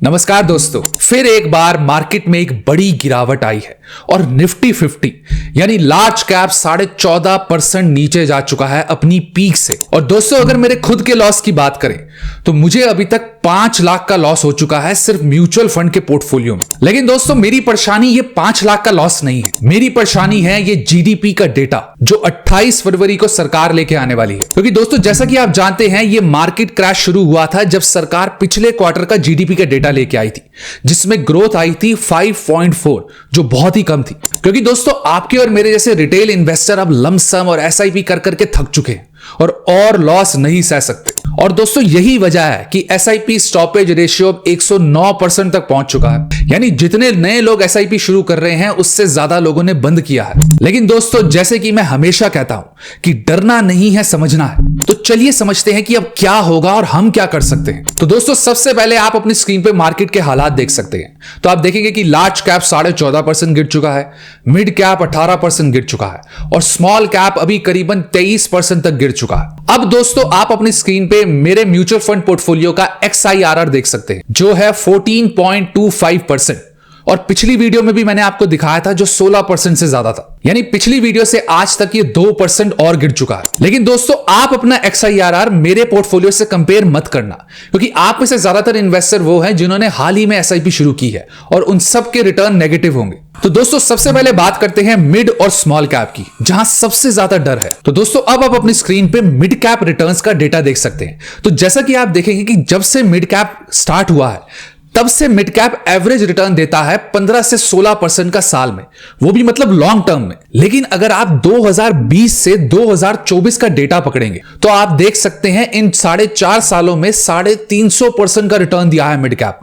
नमस्कार दोस्तों, फिर एक बार मार्केट में एक बड़ी गिरावट आई है और निफ्टी 50 यानी लार्ज कैप 14.5% नीचे जा चुका है अपनी पीक से। और दोस्तों, अगर मेरे खुद के लॉस की बात करें तो मुझे अभी तक 5 लाख का लॉस हो चुका है सिर्फ म्यूचुअल फंड के पोर्टफोलियो में। लेकिन दोस्तों, मेरी परेशानी ये 5 लाख का लॉस नहीं है, मेरी परेशानी है ये जीडीपी का डेटा जो 28 फरवरी को सरकार लेके आने वाली है। क्योंकि दोस्तों, जैसा कि आप जानते हैं, ये मार्केट क्रैश शुरू हुआ था जब सरकार पिछले क्वार्टर का जीडीपी का डेटा लेके आई थी, जिसमें ग्रोथ आई थी 5.4, जो बहुत ही कम थी। क्योंकि दोस्तों, आपके और मेरे जैसे रिटेल इन्वेस्टर अब लमसम और एसआईपी कर करके थक चुके हैं और लॉस नहीं सह सकते। और दोस्तों, यही वजह है कि एसआईपी स्टॉपेज रेशियो 109% तक पहुंच चुका है। यानी जितने नए लोग एसआईपी शुरू कर रहे हैं, उससे ज्यादा लोगों ने बंद किया है। लेकिन दोस्तों, जैसे कि मैं हमेशा कहता हूं कि डरना नहीं है, समझना है। तो चलिए समझते हैं कि अब क्या होगा और हम क्या कर सकते हैं। तो दोस्तों, सबसे पहले आप अपनी स्क्रीन पे मार्केट के हालात देख सकते हैं। तो आप देखेंगे कि लार्ज कैप 14.5% गिर चुका है, मिड कैप 18% गिर चुका है और स्मॉल कैप अभी करीबन 23% तक गिर चुका है। अब दोस्तों, आप अपनी स्क्रीन पे मेरे म्यूचुअल फंड पोर्टफोलियो का XIRR देख सकते हैं, जो है 14.25%। और पिछली वीडियो में भी मैंने आपको दिखाया था, जो 16% से ज्यादा था। यानी पिछली वीडियो से आज तक ये 2% और गिर चुका है। लेकिन दोस्तों, आप अपना XIRR मेरे पोर्टफोलियो से कंपेयर मत करना, क्योंकि आप में से ज्यादातर इन्वेस्टर वो हैं जिन्होंने हाल ही में एसआईपी शुरू की है और उन सब के रिटर्न नेगेटिव होंगे। तो दोस्तों, सबसे पहले बात करते हैं मिड और स्मॉल कैप की, जहां सबसे ज्यादा डर है। तो दोस्तों, अब आप अपनी स्क्रीन पे मिड कैप रिटर्न्स का डेटा देख सकते हैं। तो जैसा कि आप देखेंगे कि जब से मिड कैप स्टार्ट हुआ है, तब से मिड कैप एवरेज रिटर्न देता है 15 से 16% का साल में, वो भी मतलब लॉन्ग टर्म में। लेकिन अगर आप 2020 से 2024 का डेटा पकड़ेंगे तो आप देख सकते हैं इन 4.5 सालों में 350% का रिटर्न दिया है मिड कैप।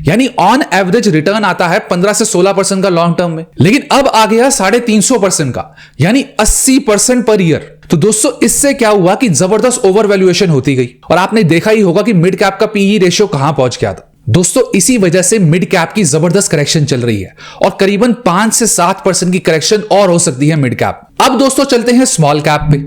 यानी ऑन एवरेज रिटर्न आता है 15 से 16% का लॉन्ग टर्म में। लेकिन अब आ गया 350% का, यानी 80% पर ईयर। तो दोस्तों, इससे क्या हुआ कि जबरदस्त ओवर वैल्यूएशन होती गई और आपने देखा ही होगा कि मिड कैप का पीई रेशियो कहां पहुंच गया था। दोस्तों, इसी वजह से मिड कैप की जबरदस्त करेक्शन चल रही है और करीबन 5 से 7% की करेक्शन और हो सकती है मिड कैप। अब दोस्तों, चलते हैं स्मॉल कैप पे।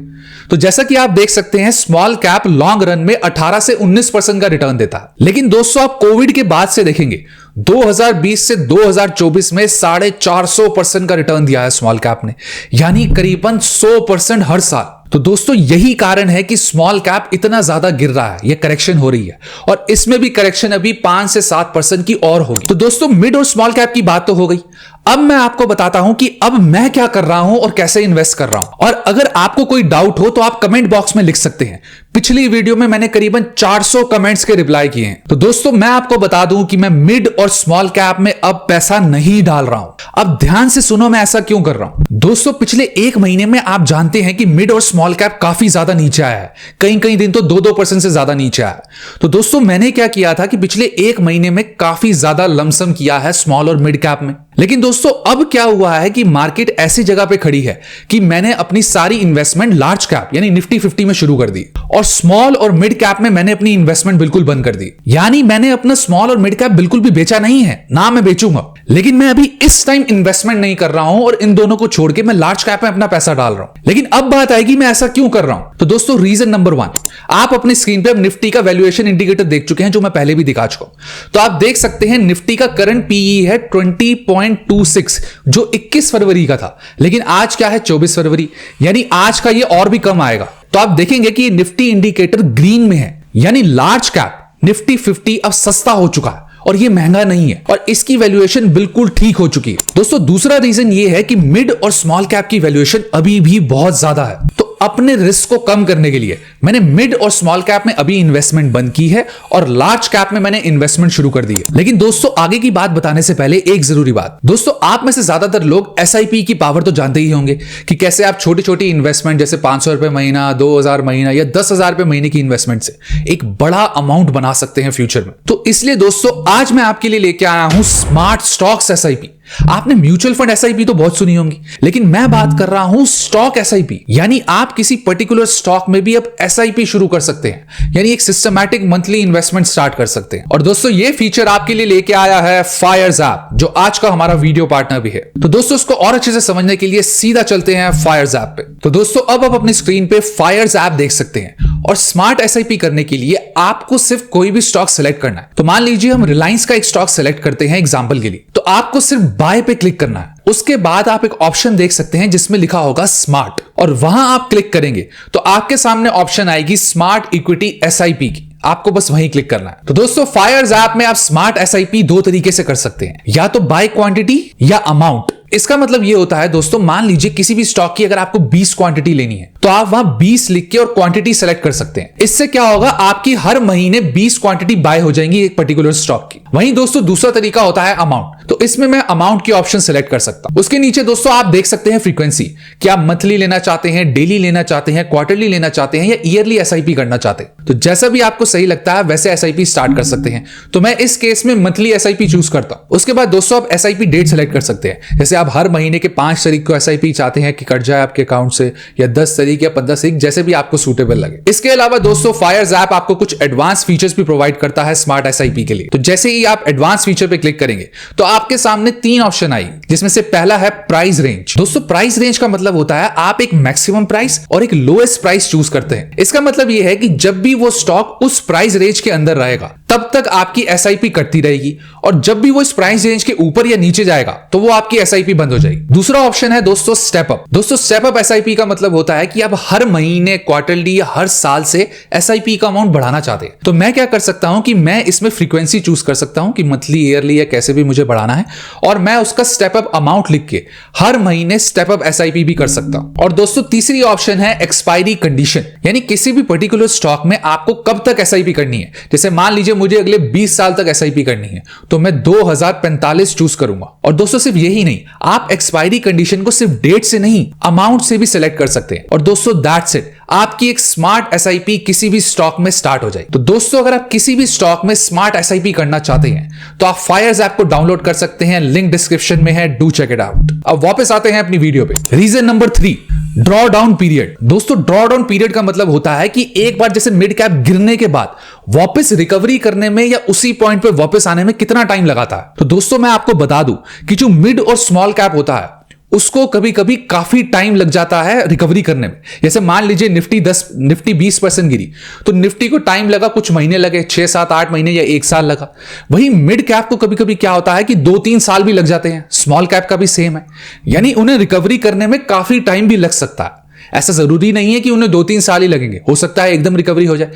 तो जैसा कि आप देख सकते हैं, स्मॉल कैप लॉन्ग रन में 18 से 19% का रिटर्न देता है। लेकिन दोस्तों, आप कोविड के बाद से देखेंगे 2020 से 2024 में 450% का रिटर्न दिया है स्मॉल कैप ने, यानी करीबन 100% हर साल। तो दोस्तों, यही कारण है कि स्मॉल कैप इतना ज्यादा गिर रहा है, यह करेक्शन हो रही है और इसमें भी करेक्शन अभी 5 से 7% की और होगी। तो दोस्तों, मिड और स्मॉल कैप की बात तो हो गई। अब मैं आपको बताता हूं कि अब मैं क्या कर रहा हूं और कैसे इन्वेस्ट कर रहा हूं। और अगर आपको कोई डाउट हो तो आप कमेंट बॉक्स में लिख सकते हैं। पिछली वीडियो में मैंने करीबन 400 कमेंट्स के रिप्लाई किए हैं। तो दोस्तों, मैं आपको बता दूं कि मैं मिड और स्मॉल कैप में अब पैसा नहीं डाल रहा हूं। अब ध्यान से सुनो, मैं ऐसा क्यों कर रहा हूं। दोस्तों, पिछले 1 महीने में आप जानते हैं कि मिड और स्मॉल कैप काफी ज्यादा नीचे आया है, कई दिन तो 2% से ज्यादा नीचे आया। तो दोस्तों, मैंने क्या किया था कि पिछले 1 महीने में काफी ज्यादा लमसम किया है स्मॉल और मिड कैप में। लेकिन दोस्तों, अब क्या हुआ है कि मार्केट ऐसी जगह पे खड़ी है कि मैंने अपनी सारी इन्वेस्टमेंट लार्ज कैप यानी निफ्टी 50 में शुरू कर दी और स्मॉल और मिड कैप में मैंने अपनी इन्वेस्टमेंट बिल्कुल बंद कर दी। यानी मैंने अपना स्मॉल और मिड कैप बिल्कुल भी बेचा नहीं है, ना मैं बेचूंगा। लेकिन मैं अभी इस टाइम इन्वेस्टमेंट नहीं कर रहा हूं और इन दोनों को छोड़ के मैं लार्ज कैप में अपना पैसा डाल रहा हूं। लेकिन अब बात आएगी मैं ऐसा क्यों कर रहा हूं। तो दोस्तों, रीजन नंबर 1, आप अपनी स्क्रीन पे निफ्टी का वैल्यूएशन इंडिकेटर देख चुके हैं, जो मैं पहले भी दिखा चुका हूं। तो आप देख सकते हैं निफ्टी का करंट पीई है 20.26, जो 21 फरवरी का था। लेकिन आज क्या है, 24 फरवरी, यानी आज का ये और भी कम आएगा। तो आप देखेंगे कि निफ्टी इंडिकेटर ग्रीन में है, यानी लार्ज कैप निफ्टी 50 अब सस्ता हो चुका है और ये महंगा नहीं है और इसकी वैल्यूएशन बिल्कुल ठीक हो चुकी है। दोस्तों, दूसरा रीजन ये है कि मिड और स्मॉल कैप की वैल्यूएशन अभी भी बहुत ज्यादा है। तो अपने रिस्क को कम करने के लिए मैंने मिड और स्मॉल कैप में अभी इन्वेस्टमेंट बंद की है और लार्ज कैप में मैंने इन्वेस्टमेंट शुरू कर दी है। लेकिन दोस्तों, आगे की बात बताने से पहले एक जरूरी बात। दोस्तों, आप में से ज्यादातर लोग एसआईपी की पावर तो जानते ही होंगे कि कैसे आप छोटी छोटी इन्वेस्टमेंट जैसे 500 रुपए महीना, 2000 महीना या 10,000 रुपए महीने की इन्वेस्टमेंट से एक बड़ा अमाउंट बना सकते हैं फ्यूचर में। तो इसलिए दोस्तों, आज मैं आपके लिए लेके आया हूं स्मार्ट स्टॉक्स एसआईपी। आपने म्यूचुअल फंड एसआईपी तो बहुत सुनी होंगी, लेकिन मैं बात कर रहा हूं स्टॉक एसआईपी। यानी आप किसी पर्टिकुलर स्टॉक में भी अब SIP शुरू कर सकते हैं, यानी एक सिस्टमैटिक मंथली इन्वेस्टमेंट स्टार्ट कर सकते हैं। और दोस्तों ये फीचर आपके लिए लेके आया है फायर्स ऐप, जो आज का हमारा वीडियो पार्टनर भी है। तो दोस्तों इसको और अच्छे से समझने के लिए सीधा चलते हैं फायर्स ऐप पे। तो दोस्तों अब आप अपनी स्क्रीन पे फायर्स ऐप देख सकते हैं, और स्मार्ट SIP करने के लिए आपको सिर्फ कोई भी स्टॉक सेलेक्ट करना है। तो मान लीजिए हम रिलायंस का एक स्टॉक सेलेक्ट करते हैं एग्जांपल के लिए, तो आपको सिर्फ बाय पे क्लिक करना है। उसके बाद आप एक ऑप्शन देख सकते हैं जिसमें लिखा होगा स्मार्ट, और वहां आप क्लिक करेंगे तो आपके सामने ऑप्शन आएगी स्मार्ट इक्विटी SIP की। आपको बस वहीं क्लिक करना है। तो दोस्तों फायर्स ऐप में आप स्मार्ट SIP दो तरीके से कर सकते हैं, या तो बाय क्वांटिटी या अमाउंट। इसका मतलब ये होता है दोस्तों, मान लीजिए किसी भी स्टॉक की अगर आपको 20 क्वांटिटी लेनी है तो आप वहां 20 लिख के और क्वांटिटी सेलेक्ट कर सकते हैं। इससे क्या होगा, आपकी हर महीने 20 क्वांटिटी बाय हो जाएंगी एक पर्टिकुलर स्टॉक की। वहीं दोस्तों दूसरा तरीका होता है अमाउंट, तो इसमें मैं अमाउंट की ऑप्शन सेलेक्ट कर सकता हूं। उसके नीचे दोस्तों आप देख सकते हैं फ्रीक्वेंसी, कि आप मंथली लेना चाहते हैं, डेली लेना चाहते हैं, क्वार्टरली लेना चाहते हैं, या ईयरली SIP करना चाहते हैं। तो जैसा भी आपको सही लगता है वैसे SIP स्टार्ट कर सकते हैं। तो मैं इस केस में मंथली SIP चूज करता हूं। उसके बाद दोस्तों आप SIP डेट सेलेक्ट कर सकते हैं, जैसे आप हर महीने के 5 तारीख को SIP चाहते हैं कि कट जाए आपके अकाउंट से, या 10 तारीख या 15 तारीख, जैसे भी आपको सूटेबल लगे। इसके अलावा दोस्तों फायर्स ऐप आपको कुछ एडवांस फीचर्स भी प्रोवाइड करता है स्मार्ट SIP के लिए। तो जैसे ही आप एडवांस फीचर पे क्लिक करेंगे तो आपके सामने 3 ऑप्शन आएंगे, जिसमें से पहला है प्राइस रेंज। दोस्तों प्राइस रेंज का मतलब होता है आप एक मैक्सिमम प्राइस और एक लोएस्ट प्राइस चूज करते हैं। इसका मतलब यह है कि जब भी वो स्टॉक उस प्राइस रेंज के अंदर रहेगा तब तक आपकी SIP कटती रहेगी, और जब भी वो इस प्राइस रेंज के ऊपर या नीचे जाएगा तो वो आपकी SIP बंद हो जाएगी। दूसरा ऑप्शन है दोस्तों स्टेप अप। दोस्तों स्टेप अप SIP का मतलब होता है कि आप हर महीने, क्वार्टरली या हर साल से SIP का अमाउंट बढ़ाना चाहते हैं। तो मैं क्या कर सकता हूं कि मैं इसमें फ्रीक्वेंसी चूज कर सकता हूं कि मंथली, ईयरली या कैसे भी मुझे बढ़ाना है, और मैं उसका स्टेप अप अमाउंट लिख के हर महीने स्टेप अप SIP भी कर सकता हूं। और दोस्तों तीसरी ऑप्शन है एक्सपायरी कंडीशन, यानी किसी भी पर्टिकुलर स्टॉक में आपको कब तक SIP करनी है। जैसे मान लीजिए मुझे अगले 20 साल तक SIP करनी है, तो मैं 2045 चूज करूंगा। और दोस्तों सिर्फ यही नहीं, आप एक्सपायरी कंडीशन को सिर्फ डेट से नहीं, अमाउंट से भी सिलेक्ट कर सकते हैं। और दोस्तों दैट्स इट, आपकी एक स्मार्ट SIP किसी भी स्टॉक में स्टार्ट हो जाए। तो दोस्तों अगर आप किसी भी स्टॉक में स्मार्ट SIP करना चाहते हैं तो आप फायर्स ऐप को डाउनलोड कर सकते हैं, लिंक डिस्क्रिप्शन में है, डू चेक इट आउट। अब वापस आते हैं अपनी वीडियो पे। Reason number 3, draw down period. दोस्तों ड्रॉ डाउन पीरियड का मतलब होता है कि एक बार जैसे मिड कैप गिरने के बाद वापस रिकवरी करने में या उसी पॉइंट पे वापस आने में कितना टाइम लगाता है। तो दोस्तों मैं आपको बता दूं कि जो मिड और स्मॉल कैप होता है उसको कभी कभी काफी टाइम लग जाता है रिकवरी करने में। जैसे मान लीजिए निफ्टी 20% गिरी, तो निफ्टी को टाइम लगा, कुछ महीने लगे, 6, 7, 8 महीने या 1 साल लगा। वहीं मिड कैप को कभी कभी क्या होता है कि 2-3 साल भी लग जाते हैं। स्मॉल कैप का भी सेम है, यानी उन्हें रिकवरी करने में काफी टाइम भी लग सकता है। ऐसा जरूरी नहीं है कि उन्हें 2-3 साल ही लगेंगे, हो सकता है एकदम रिकवरी हो जाए।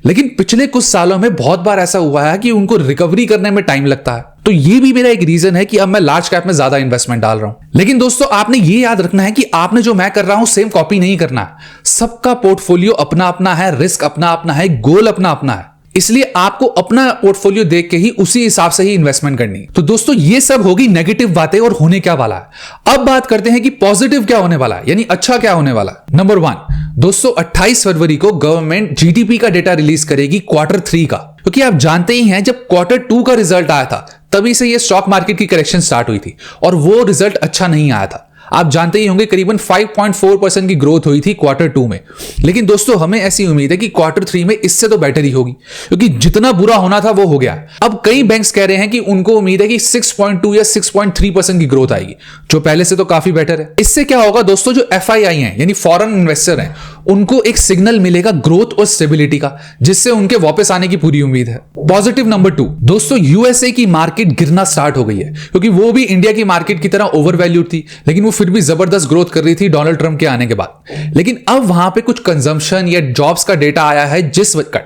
लेकिन पिछले कुछ सालों में बहुत बार ऐसा हुआ है कि उनको रिकवरी करने में टाइम लगता है। तो ये भी मेरा एक रीजन है कि अब मैं लार्ज कैप में ज्यादा इन्वेस्टमेंट डाल रहा हूं। लेकिन दोस्तों आपने ये याद रखना है कि आपने जो मैं कर रहा हूं सेम कॉपी नहीं करना है। सबका पोर्टफोलियो अपना अपना है, रिस्क अपना अपना है, गोल अपना अपना है। इसलिए आपको अपना पोर्टफोलियो देख के ही उसी हिसाब से ही इन्वेस्टमेंट करनी है। तो दोस्तों ये सब होगी नेगेटिव बातें, और होने क्या वाला है। अब बात करते हैं कि पॉजिटिव क्या होने वाला है, यानी अच्छा क्या होने वाला है। नंबर 1 दोस्तों 28 फरवरी को गवर्नमेंट GDP का डेटा रिलीज करेगी Q3 का, क्योंकि आप जानते ही हैं जब Q2 का रिजल्ट आया था तभी से ये स्टॉक मार्केट की करेक्शन स्टार्ट हुई थी, और वो रिजल्ट अच्छा नहीं आया था। आप जानते ही होंगे करीबन 5.4% की ग्रोथ हुई थी Q2 में। लेकिन दोस्तों हमें ऐसी उम्मीद है कि Q3 में इससे तो बेटर ही होगी, क्योंकि जितना बुरा होना था वो हो गया। अब कई बैंक्स कह रहे हैं कि उनको उम्मीद है कि 6.2 या 6.3% की ग्रोथ आएगी, जो पहले से तो काफी बेटर है। इससे क्या होगा दोस्तों, जो FII हैं यानी फॉरेन इन्वेस्टर हैं, उनको एक सिग्नल मिलेगा ग्रोथ और स्टेबिलिटी का, जिससे उनके वापस आने की पूरी उम्मीद है। पॉजिटिव नंबर 2 दोस्तों USA की मार्केट गिरना स्टार्ट हो गई है, क्योंकि वो भी इंडिया की मार्केट की तरह ओवरवैल्यूड थी, लेकिन वो फिर भी जबरदस्त ग्रोथ कर रही थी डोनाल्ड ट्रंप के आने के बाद। लेकिन अब वहां पे कुछ कंजम्पशन या जॉब्स का डेटा आया है जिस वक्त,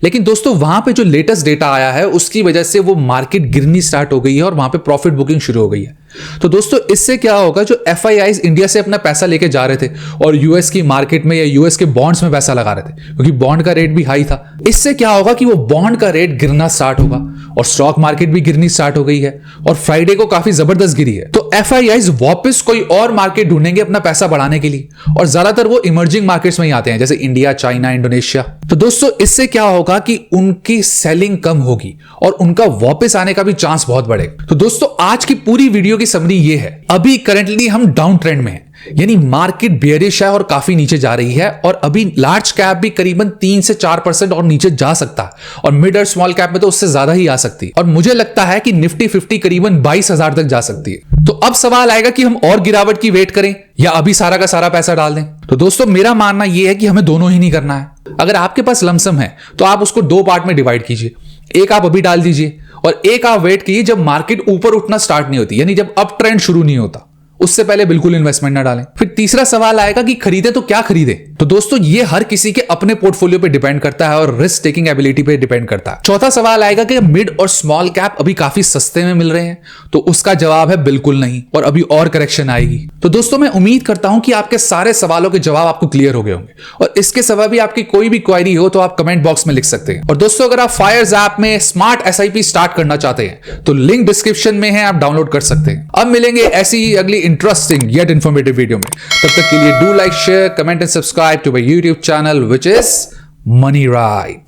लेकिन दोस्तों वहां पे जो लेटेस्ट डेटा आया है उसकी वजह से वो मार्केट गिरनी स्टार्ट हो गई है और वहां पे प्रॉफिट बुकिंग शुरू हो गई है। तो दोस्तों इससे क्या होगा, जो FIIs इंडिया से अपना पैसा लेके जा रहे थे और यूएस की मार्केट में या यूएस के बॉन्ड्स में पैसा लगा रहे थे, क्योंकि बॉन्ड का रेट भी हाई था, इससे क्या होगा कि वो बॉन्ड का रेट गिरना स्टार्ट होगा और स्टॉक मार्केट भी गिरनी स्टार्ट हो गई है और फ्राइडे को काफी जबरदस्त गिरी है। तो FIIs वापस कोई और मार्केट ढूंढेंगे अपना पैसा बढ़ाने के लिए, और ज्यादातर वो इमर्जिंग मार्केट्स में ही आते हैं, जैसे इंडिया, चाइना, इंडोनेशिया। तो दोस्तों इससे क्या होगा कि उनकी सेलिंग कम होगी और उनका वापस आने का भी चांस बहुत बढ़ेगा। तो दोस्तों आज की पूरी वीडियो की समरी ये है, अभी करंटली हम डाउन ट्रेंड में हैं, यानी मार्केट बेयरिश है और काफी नीचे जा रही है, और अभी लार्ज कैप भी करीबन 3 से 4% और नीचे जा सकता है, और मिड और स्मॉल कैप में तो उससे ज्यादा ही आ सकती है। और मुझे लगता है कि निफ्टी 50 करीबन 22,000 तक जा सकती है। तो अब सवाल आएगा कि हम और गिरावट की वेट करें या अभी सारा का सारा पैसा डाल दें। तो दोस्तों मेरा मानना यह है कि हमें दोनों ही नहीं करना है। अगर आपके पास लमसम है तो आप उसको 2 पार्ट में डिवाइड कीजिए, एक आप अभी डाल दीजिए और एक आप वेट कीजिए जब मार्केट ऊपर उठना स्टार्ट नहीं होती, यानी जब अप ट्रेंड शुरू नहीं होता, उससे पहले बिल्कुल इन्वेस्टमेंट ना डालें। फिर तीसरा सवाल आएगा कि खरीदे तो क्या खरीदे। तो दोस्तों ये हर किसी के अपने पोर्टफोलियो पे डिपेंड करता है और रिस्क टेकिंग एबिलिटी पे डिपेंड करता है। चौथा सवाल आएगा कि मिड और स्मॉल कैप अभी काफी सस्ते में मिल रहे हैं, तो उसका जवाब है बिल्कुल नहीं, और अभी और करेक्शन आएगी। तो दोस्तों मैं उम्मीद करता हूं कि आपके सारे सवालों के जवाब आपको क्लियर हो गए होंगे, और इसके सिवा भी आपकी कोई भी क्वेरी हो तो आप कमेंट बॉक्स में लिख सकते हैं। और दोस्तों अगर आप फायर्स ऐप में स्मार्ट SIP स्टार्ट करना चाहते हैं तो लिंक डिस्क्रिप्शन में है, आप डाउनलोड कर सकते हैं। अब मिलेंगे ऐसी ही अगली इंटरेस्टिंग yet informative वीडियो में। तब तक के लिए do like, share, comment and subscribe to my YouTube channel which is Money Right।